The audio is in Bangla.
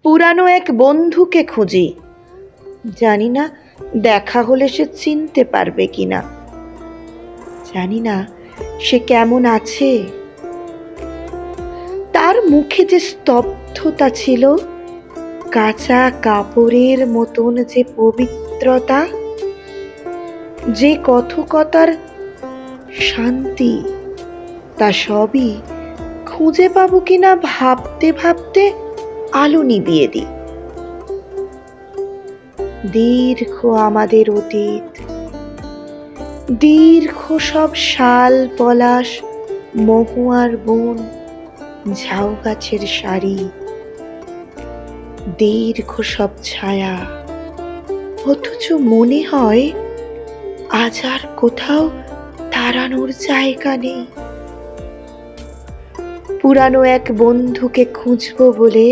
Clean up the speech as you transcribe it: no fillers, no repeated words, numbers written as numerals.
পুরানো এক বন্ধুকে খুঁজি, জানি না দেখা হলে সে চিনতে পারবে কিনা। জানি না সে কেমন আছে। তার মুখে যে স্তব্ধতা ছিল, কাঁচা কাপড়ের মতন যে পবিত্রতা, যে কথকতার শান্তি, তা সবই খুঁজে পাবো কিনা ভাবতে ভাবতে আলো নিভিয়ে দিই। দীর্ঘ আমাদের অতীত, দীর্ঘ সব শাল পলাশ, মহুয়ার বন, ঝাউ গাছের সারি, দীর্ঘ সব ছায়া, অথচ মনে হয় আজ আর কোথাও দাঁড়ানোর জায়গা নেই। পুরানো এক বন্ধুকে খুঁজবো বলে